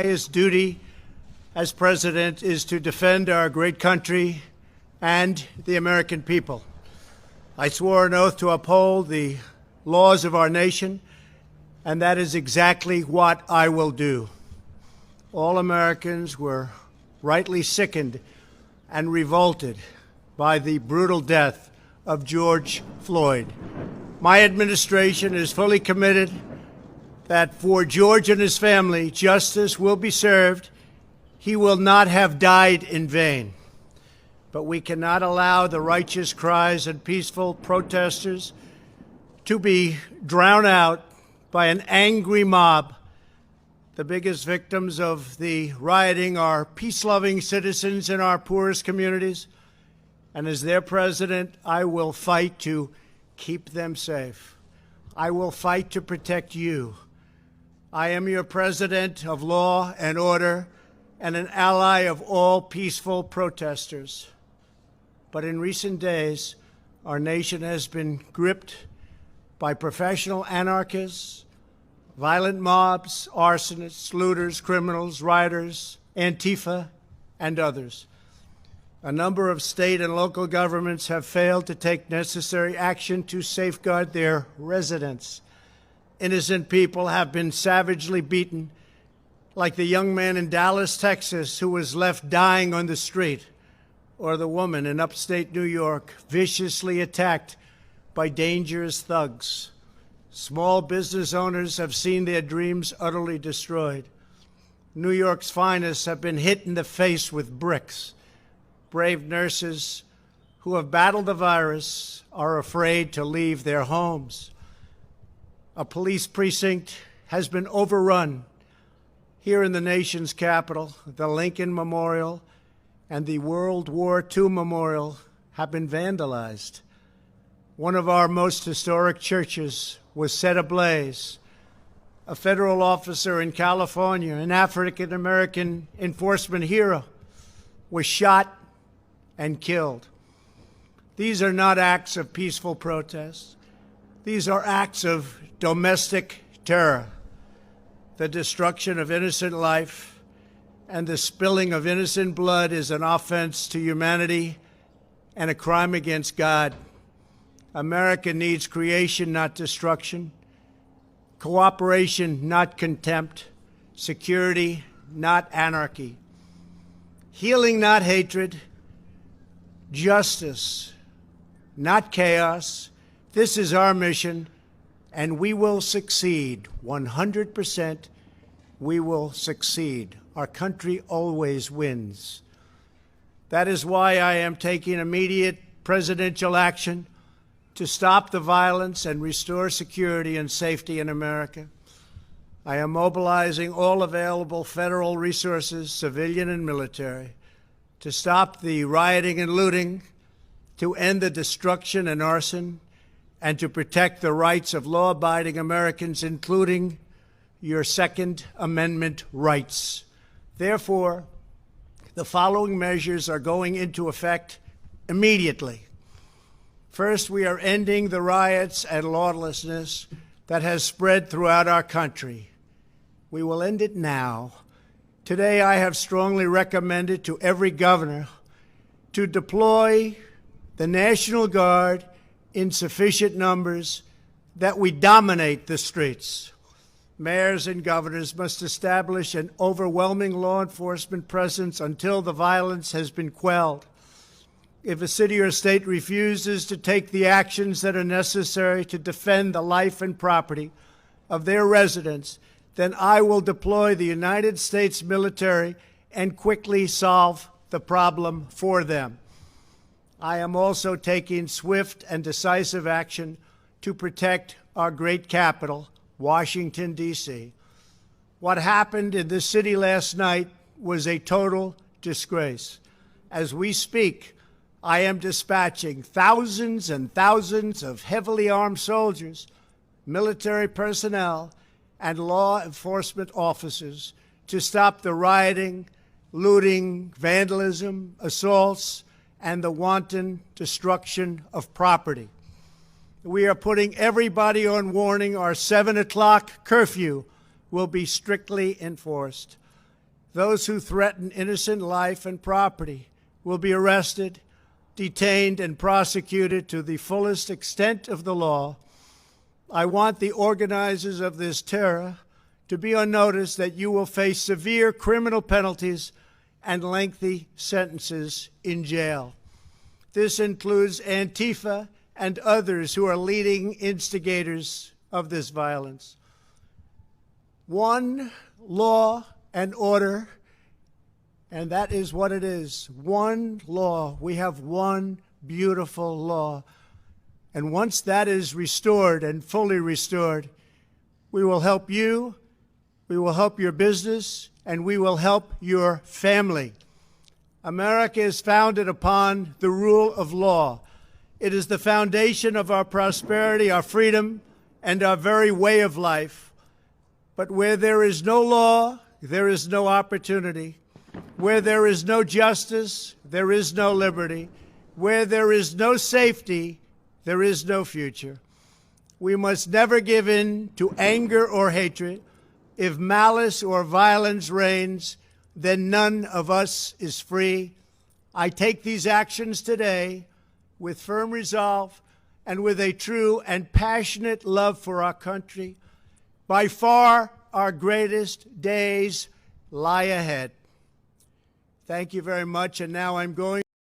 highest duty as president is to defend our great country and the American people. I swore an oath to uphold the laws of our nation, and that is exactly what I will do. All Americans were rightly sickened and revolted by the brutal death of George Floyd. My administration is fully committed that for George and his family, justice will be served. He will not have died in vain. But we cannot allow the righteous cries and peaceful protesters to be drowned out by an angry mob. The biggest victims of the rioting are peace-loving citizens in our poorest communities. And as their president, I will fight to keep them safe. I will fight to protect you. I am your president of law and order and an ally of all peaceful protesters. But in recent days, our nation has been gripped by professional anarchists, violent mobs, arsonists, looters, criminals, rioters, Antifa, and others. A number of state and local governments have failed to take necessary action to safeguard their residents. Innocent people have been savagely beaten, like the young man in Dallas, Texas, who was left dying on the street, or the woman in upstate New York viciously attacked by dangerous thugs. Small business owners have seen their dreams utterly destroyed. New York's finest have been hit in the face with bricks. Brave nurses who have battled the virus are afraid to leave their homes. A police precinct has been overrun here in the nation's capital. The Lincoln Memorial and the World War II Memorial have been vandalized. One of our most historic churches was set ablaze. A federal officer in California, an African-American enforcement hero, was shot and killed. These are not acts of peaceful protest. These are acts of domestic terror. The destruction of innocent life and the spilling of innocent blood is an offense to humanity and a crime against God. America needs creation, not destruction. Cooperation, not contempt. Security, not anarchy. Healing, not hatred. Justice, not chaos. This is our mission, and we will succeed. 100%, we will succeed. Our country always wins. That is why I am taking immediate presidential action to stop the violence and restore security and safety in America. I am mobilizing all available federal resources, civilian and military, to stop the rioting and looting, to end the destruction and arson, and to protect the rights of law-abiding Americans, including your Second Amendment rights. Therefore, the following measures are going into effect immediately. First, we are ending the riots and lawlessness that has spread throughout our country. We will end it now. Today, I have strongly recommended to every governor to deploy the National Guard in sufficient numbers that we dominate the streets. Mayors and governors must establish an overwhelming law enforcement presence until the violence has been quelled. If a city or state refuses to take the actions that are necessary to defend the life and property of their residents, then I will deploy the United States military and quickly solve the problem for them. I am also taking swift and decisive action to protect our great capital, Washington, D.C. What happened in this city last night was a total disgrace. As we speak, I am dispatching thousands and thousands of heavily armed soldiers, military personnel, and law enforcement officers to stop the rioting, looting, vandalism, assaults, and the wanton destruction of property. We are putting everybody on warning. Our 7 o'clock curfew will be strictly enforced. Those who threaten innocent life and property will be arrested, detained, and prosecuted to the fullest extent of the law. I want the organizers of this terror to be on notice that you will face severe criminal penalties and lengthy sentences in jail. This includes Antifa and others who are leading instigators of this violence. One law and order, and that is what it is. One law. We have one beautiful law. And once that is restored and fully restored, we will help you, we will help your business, and we will help your family. America is founded upon the rule of law. It is the foundation of our prosperity, our freedom, and our very way of life. But where there is no law, there is no opportunity. Where there is no justice, there is no liberty. Where there is no safety, there is no future. We must never give in to anger or hatred. If malice or violence reigns, then none of us is free. I take these actions today with firm resolve and with a true and passionate love for our country. By far, our greatest days lie ahead. Thank you very much, and now I'm going